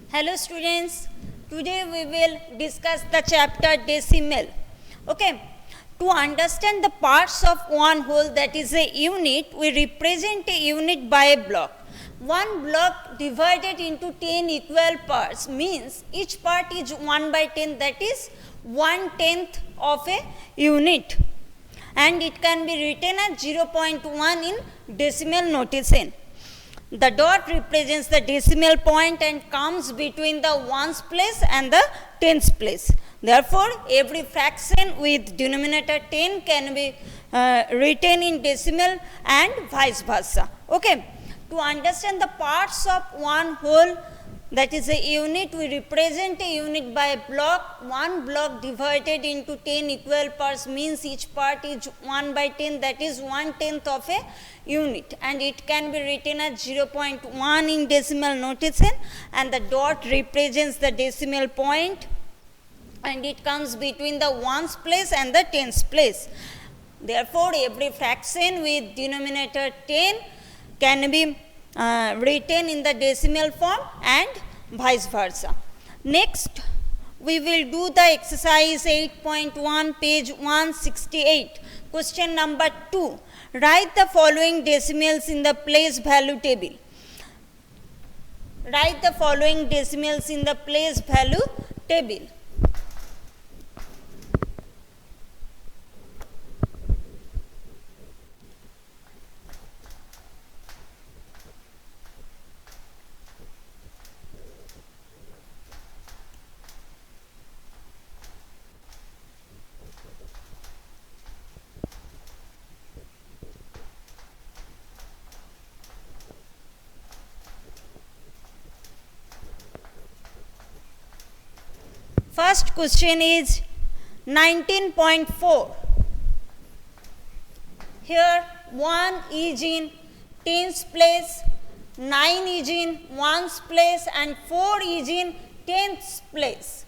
Hello students, today we will discuss the chapter decimal. Okay, to understand the parts of one whole, that is a unit, we represent a unit by a block. One block divided into 10 equal parts means each part is 1 by 10, that is 1/10 of a unit, and it can be written as 0.1 in decimal notation. The dot represents the decimal point and comes between the ones place and the tens place. Therefore, every fraction with denominator 10 can be written in decimal and vice versa. Okay. To understand the parts of one whole, that is a unit, we represent a unit by a block. One block divided into 10 equal parts means each part is 1 by 10, that is 1/10 of a unit, and it can be written as 0.1 in decimal notation, and the dot represents the decimal point and it comes between the ones place and the tens place. Therefore, every fraction with denominator 10 can be written in the decimal form and vice versa. Next, we will do the exercise 8.1, page 168. Question number 2. Write the following decimals in the place value table. Write the following decimals in the place value table. First question is 19.4. Here 1 is in tens place, 9 is in ones place, and 4 is in tens place.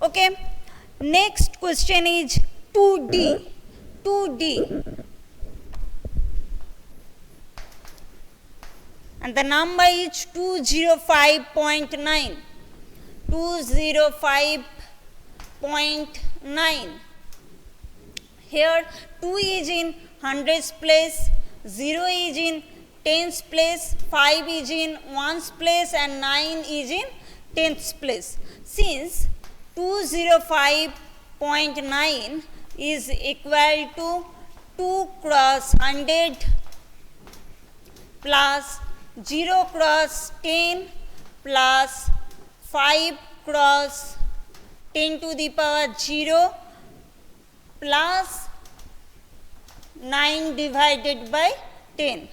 Okay. Next question is 2D. 2D. And the number is 205.9. 205.9. Here 2 is in hundreds place, 0 is in tens place, 5 is in ones place, and 9 is in tens place. Since 205.9 is equal to 2 cross 100 plus 0 cross 10 plus 5 cross 10 to the power 0 plus 9 divided by 10.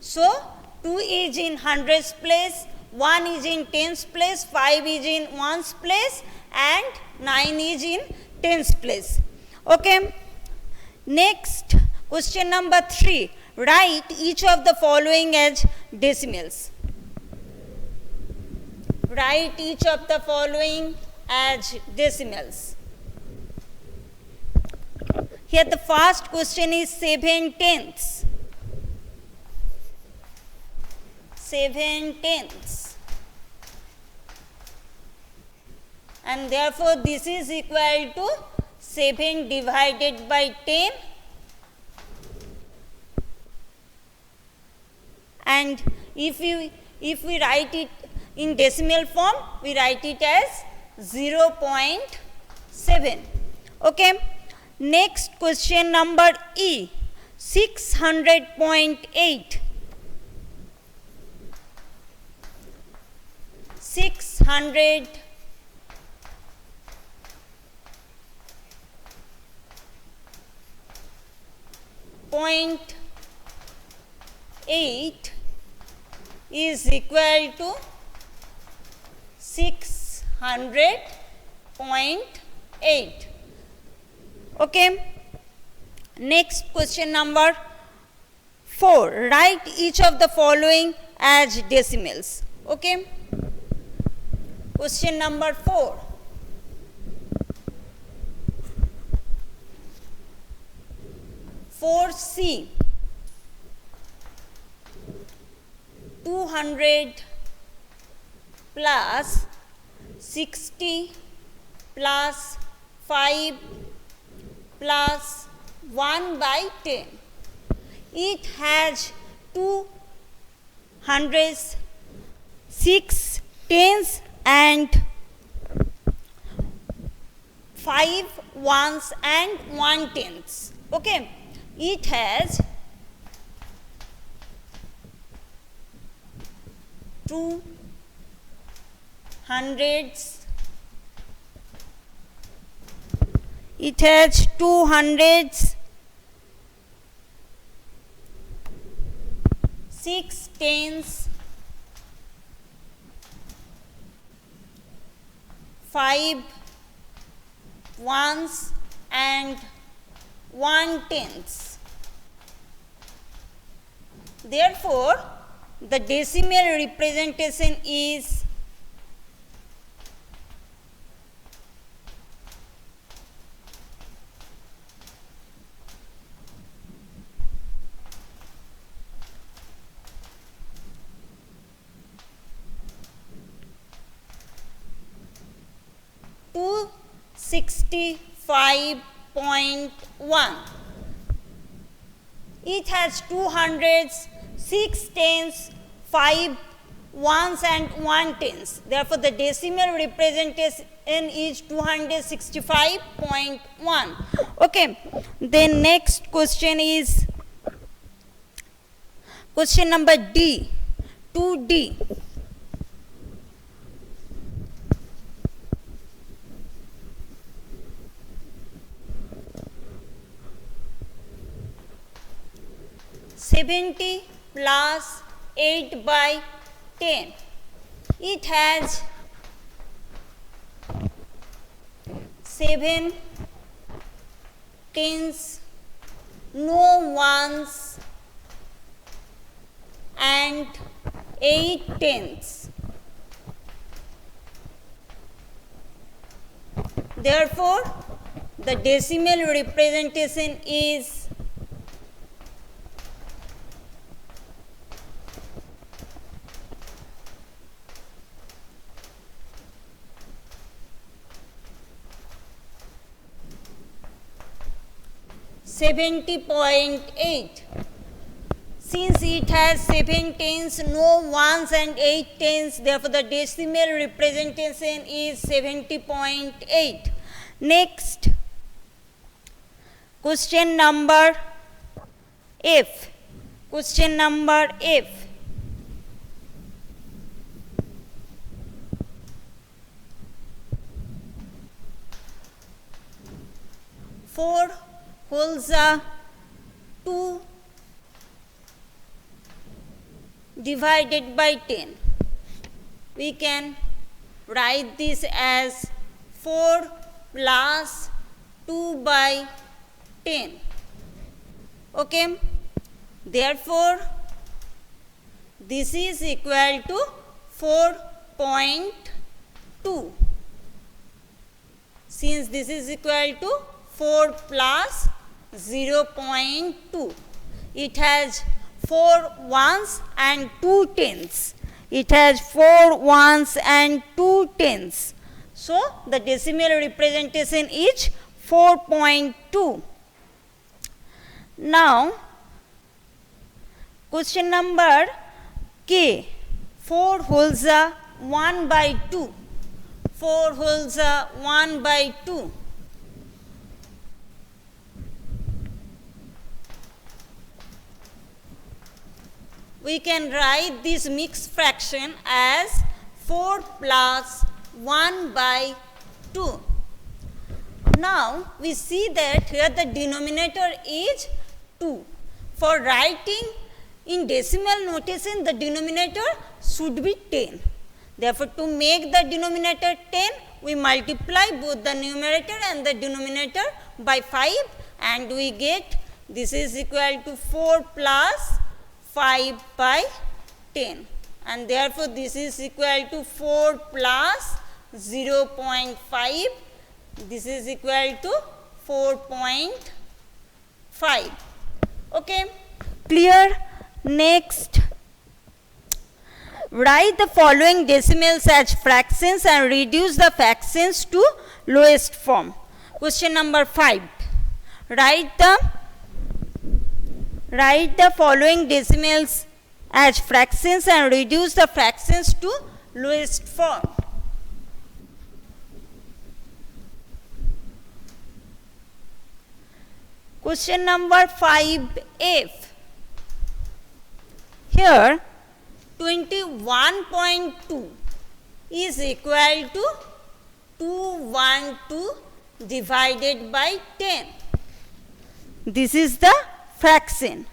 So, 2 is in hundreds place, 1 is in tens place, 5 is in ones place, and 9 is in tens place. Okay. Next, question number 3. Write each of the following as decimals. Write each of the following as decimals. Here the first question is 7/10. 7/10. And therefore, this is equal to 7 divided by 10. And if we write it in decimal form, we write it as 0.7. Okay. Next question number E. 600.8. 600.8 is equal to 600.8. Okay. Next question number 4. Write each of the following as decimals. Okay. Question number 4. 4C. 200 plus 60 plus 5 plus 1 by 10. It has 2 hundreds, 6 tens and 5 ones and 1 tenths. Okay, it has 2 hundreds, it has 2 hundreds, 6 tens, 5 ones and 1 tenths. Therefore, the decimal representation is 265.1. It has 2 hundreds, 6 tens, 5 ones and 1 tens. Therefore, the decimal representation is 265.1. Okay. Then next question is question number D, 2D. $70 plus 8 by 10. It has 7 tens, no ones and 8 tenths. Therefore, the decimal representation is 70.8. Since it has 7 tens, no ones and 8 tens, therefore the decimal representation is 70.8. Next, question number F. Question number F. 4 wholes are 2 divided by 10. We can write this as 4 plus 2 by 10. Okay. Therefore, this is equal to 4.2. Since this is equal to 4 plus 0.2. It has 4 ones and 2 tenths. It has 4 ones and 2 tenths. So, the decimal representation is 4.2. Now, question number K. 4 wholes are 1 by 2. 4 wholes are 1 by 2. We can write this mixed fraction as 4 plus 1 by 2. Now, we see that here the denominator is 2. For writing in decimal notation, the denominator should be 10. Therefore, to make the denominator 10, we multiply both the numerator and the denominator by 5 and we get this is equal to 4 plus 5 by 10 and therefore, this is equal to 4 plus 0.5. This is equal to 4.5. Okay, clear? Next, Write the following decimals as fractions and reduce the fractions to lowest form. Question number 5. Write the following decimals as fractions and reduce the fractions to lowest form. Question number 5F. Here 21.2 is equal to 212 divided by 10. This is the fraction.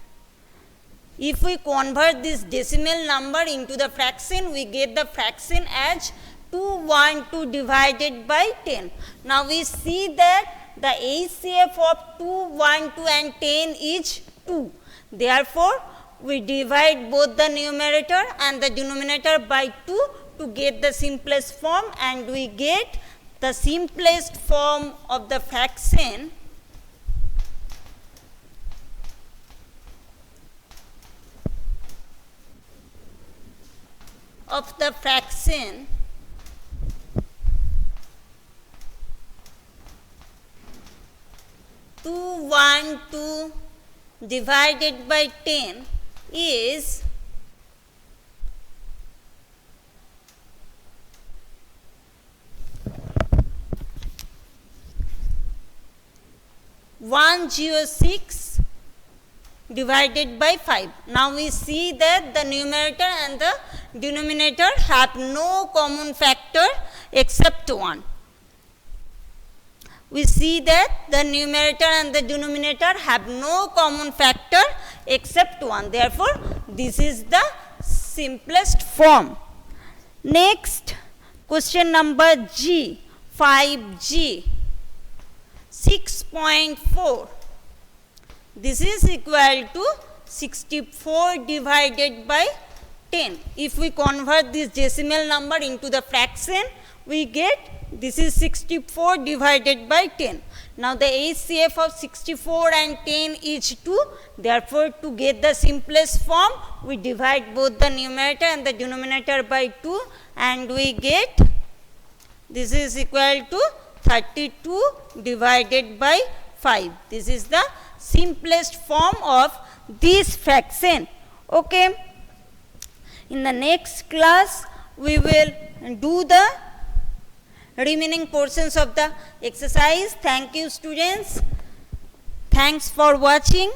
If we convert this decimal number into the fraction, we get the fraction as 212 divided by 10. Now we see that the HCF of 212 and 10 is 2. Therefore, we divide both the numerator and the denominator by 2 to get the simplest form, and we get the simplest form of the fraction of the fraction two 1 2 divided by 10 is 106 divided by 5. Now we see that the numerator and the denominator have no common factor except 1. We see that the numerator and the denominator have no common factor except 1. Therefore, this is the simplest form. Next, question number G, 5G, 6.4. This is equal to 64 divided by 10. If we convert this decimal number into the fraction, we get this is 64 divided by 10. Now the HCF of 64 and 10 is 2. Therefore, to get the simplest form, we divide both the numerator and the denominator by 2, and we get this is equal to 32 divided by 5. This is the simplest form of this fraction. Okay. In the next class, we will do the remaining portions of the exercise. Thank you, students. Thanks for watching.